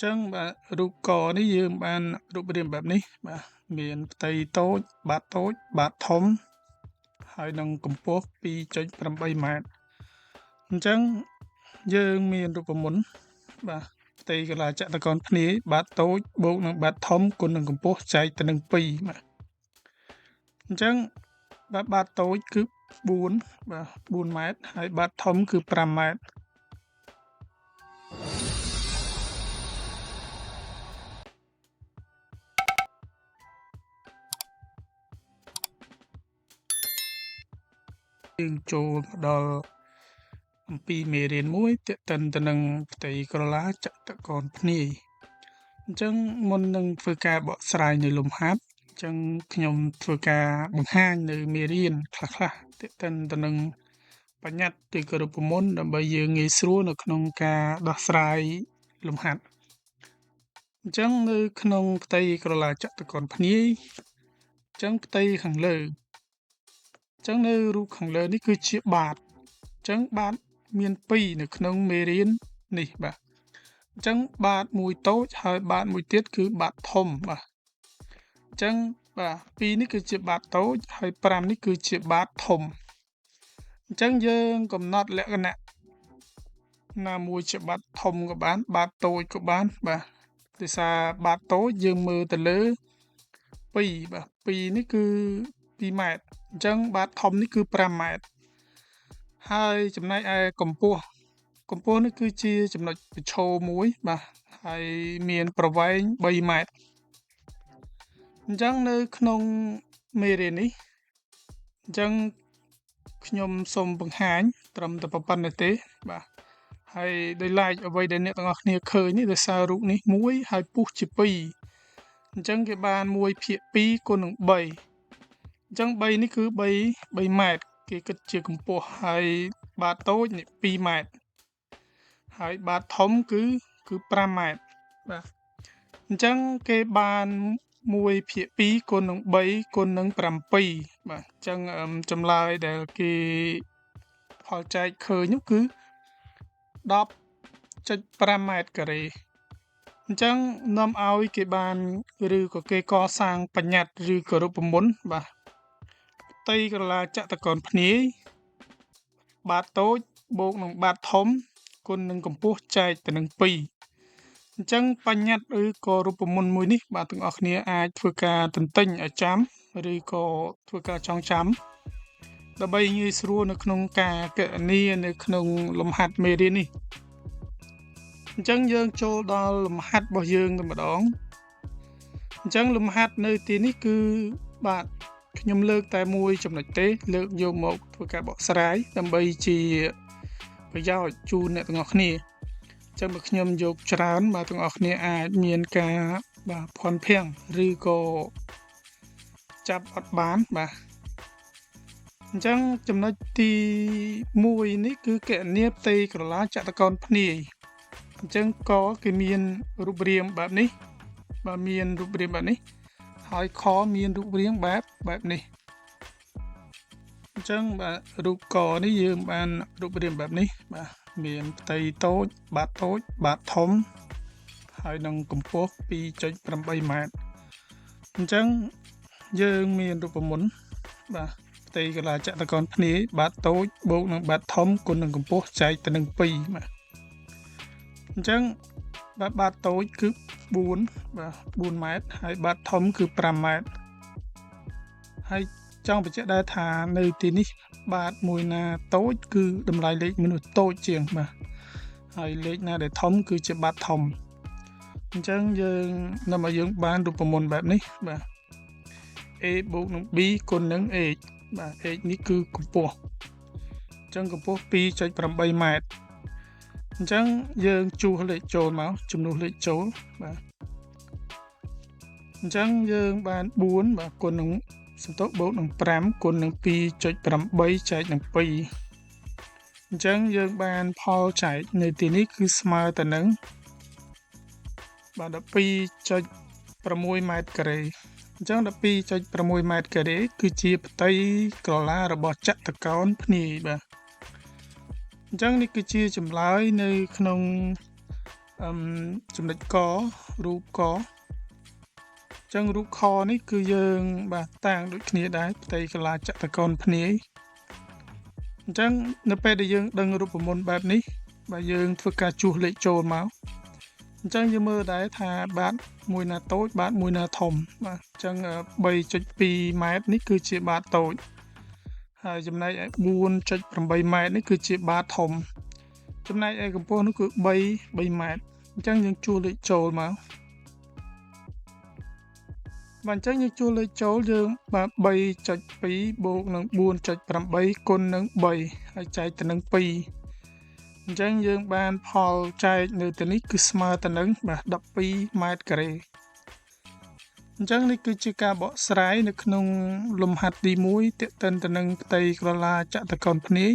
ចឹងបាទរូបកនេះយើងបានរូបរាងបែបនេះបាទមានផ្ទៃតូចបាតតូចបាតធំហើយនឹងកម្ពស់2.8 ម៉ែត្រអញ្ចឹងយើងមានរូបមន្តបាទផ្ទៃកន្លះចតុកោណភ្នាយបាតតូចបូកនឹងបាតធំគុណនឹងកម្ពស់ចែកទៅនឹង2បាទអញ្ចឹងបាតតូចគឺ4បាទ4ម៉ែត្រហើយបាតធំគឺ5ម៉ែត្រយើងចូលដល់អំពីមេរៀនមួយទាក់ទិនទៅនឹងផ្ទៃក្រឡាចតុកោណភ្នាយអញ្ចឹងមុននឹងធ្វើការបកស្រាយនៅលំហាត់អញ្ចឹងខ្ញុំធ្វើការបង្ហាញនៅមេរៀនខ្លះៗទាក់ទិនទៅនឹងបញ្ញត្តិឬក៏រូបមន្តដើម្បីយើងងាយស្រួលនៅក្នុងការដោះស្រាយលំហាត់អញ្ចឹងនៅក្នុងផ្ទៃក្រឡាចតុកោណភ្នាយអញ្ចឹងផ្ទៃខាងលើអញ្ចឹងនៅរូបខាងលើនេះគឺជាបាតអញ្ចឹងបាតមាន2នៅក្នុងមេរៀននេះបាទអញ្ចឹងបាតមួយតូចហើយបាតមួយទៀតគឺបាតធំបាទអញ្ចឹងបាទ2នេះគឺជាបាតតូចហើយ5នេះគឺជាបាតធំអញ្ចឹងយើងកំណត់លក្ខណៈណាមួយជាបាតធំក៏បានបាតតូចក៏បានបាទដោយសារបាតតូចយើងមើលទៅលើ2បាទ2នេះគឺ2ម៉ែត្រអញ្ចឹងបាតធំនេះគឺ5ម៉ែត្រហើយចំណែកឯកម្ពស់នេះគឺជាចំណុចប្រឈមមួយបាទហើយមានប្រវែង3ម៉ែត្រអញ្ចឹងនៅក្នុងមេរៀននេះអញ្ចឹងខ្ញុំសូមបង្ហាញត្រឹមតែប៉ុណ្្នេះទេបាទហើយដោយឡែកអ្វីដែលអ្នកទាំងអស់គ្នាឃើញនេះដោយសាររូបនេះ1ហើយពុះជា2អញ្ចឹងគេបាន1/2គុណនឹង3អញ្ចឹង3នេះគឺ3ម៉ែត្រគេគិតជាកម្ពស់ហើយបាតតូចនេះ2ម៉ែត្រហើយបាតធំគឺ5ម៉ែត្របាទអញ្ចឹងគេបាន1/2គុណនឹង3គុណនឹង7បាទអញ្ចឹងចម្លើយដែលគេផលចែកឃើញនោះគឺ10.5ម៉ែត្រការ៉េអញ្ចឹងនាំឲ្យគេបានឬក៏គេកសាងបញ្ញត្តិឬក៏រូបមន្តបាទផ្ទៃក្រឡាចតុកោណភ្នាយបាតតូចបូកនឹងបាតធំគុណនឹងកម្ពស់ចែកទៅនឹង2អញ្ចឹងបញ្ញត្តិឬក៏រូបមន្តមួយនេះបាទទាំងអស់គ្នាអាចធ្វើការទន្ទិញឲ្យចាំឬក៏ធ្វើការចងចាំដើម្បីងាយស្រួលនៅក្នុងការគណនានៅក្នុងលំហាត់មេរៀននេះអញ្ចឹងយើងចូលដល់លំហាត់របស់យើងតែម្ដងអញ្ចឹងលំហាត់នៅទីនេះគឺបាទខ្ញុំលើកតែមួយចំណុចទេលើកយកមកធ្វើការបកស្រាយដើម្បីជាប្រយោជន៍ជូនអ្នកទាំងអស់គ្នាអញ្ចឹងបើខ្ញុំយកច្រើនបាទទាំងអស់គ្នាអាចមានការបាទភ័ន្តភាំងឬក៏ចាប់អត់បានបាទអញ្ចឹងចំណុចទី1នេះគឺគណនាផ្ទៃក្រឡាចតុកោណភ្នាយអញ្ចឹងក៏គេមានរូបរាងបែបនេះបាទមានរូបរាងបែបនេះហើយខមានរូបរាងបែបនេះអញ្ចឹងបាទរូបកនេះយើងបានរូបរាងបែបនេះបាទមានផ្ទៃតូចបាតតូចបាតធំហើយនឹងកម្ពស់2.8ម៉ែត្រអញ្ចឹងយើងមានរូបមន្តបាទផ្ទៃកន្លះចតុកោណភ្នាយបាតតូចបូកនឹងបាតធំគុណនឹងកម្ពស់ចែកទៅនឹង2បាទអញ្ចឹងបាតតូចគឺ4ម៉ែត្រហើយបាតធំគឺ5ម៉ែត្រហើយចង់បញ្ជាក់ដែរថានៅទីនេះបាតមួយណាតូចគឺតម្លៃលេខមនុស្សតូចជាងបាទហើយលេខណាដែលធំគឺជាបាតធំអញ្ចឹងយើងដើម្បីយើងបានរូបមន្តបែបនេះបាទ a បូកនឹង b គុណនឹង h បាទ h នេះគឺកម្ពស់អញ្ចឹងកម្ពស់ 2.8 ម៉ែត្រអញ្ចឹងយើងជួសលេខចូលមកចំនួនលេខចូលបាទអញ្ចឹងយើងបាន4បាទគុណនឹងសន្ទុះបូកនឹង5គុណនឹង 2.8 ចែកនឹង2អញ្ចឹងយើងបានផលចែកនៅទីនេះគឺស្មើទៅនឹងបាទ 12.6 ម៉ែត្រការ៉េអញ្ចឹង 12.6 ម៉ែត្រការ៉េគឺជាផ្ទៃក្រឡារបស់ចតុកោណភ្នាយបាទអញ្ចឹងនេះគឺជាចម្លើយនៅក្នុង ចំណុចករូបកអញ្ចឹងរូបខនេះគឺយើងបាទតាំងដូចគ្នាដែរផ្ទៃកន្លះចតុកោណភ្នាយអញ្ចឹងនៅពេលដែលយើងដឹងរូបមន្តបែបនេះបាទយើងធ្វើការជួសលេខចូលមកអញ្ចឹងយើងមើលដែរថាបាតមួយណាតូចបាតមួយណាធំបាទអញ្ចឹង 3.2 ម៉ែត្រនេះគឺជាបាតតូចហើយចំណែកឯ 4.8 ម៉ែត្រនេះគឺជាបាតធំចំណែកឯកម្ពស់នោះគឺ3ម៉ែត្រអញ្ចឹងយើងជួសលេខចូលមកបាទអញ្ចឹងយើងជួសលេខចូលយើងបាទ 3.2 បូកនឹង 4.8 គុណនឹង3ហើយចែកទៅនឹង2អញ្ចឹងយើងបានផលចែកនៅទីនេះគឺស្មើទៅនឹងបាទ12ម៉ែត្រការ៉េអញ្ចឹងនេះគឺជាការបកស្រាយនៅក្នុងលំហាត់ទី1ទាក់ទិនទៅនឹងផ្ទៃក្រឡាចតុកោណភ្នាយ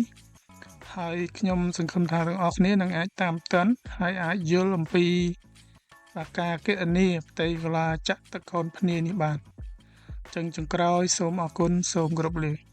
ហើយខ្ញុំសង្ឃឹមថាទាំងអស់គ្នានឹងអាចតាមដានហើយអាចយល់អំពីការគណនាផ្ទៃក្រឡាចតុកោណភ្នាយនេះបានអញ្ចឹងចុងក្រោយសូមអរគុណសូមគោរពលា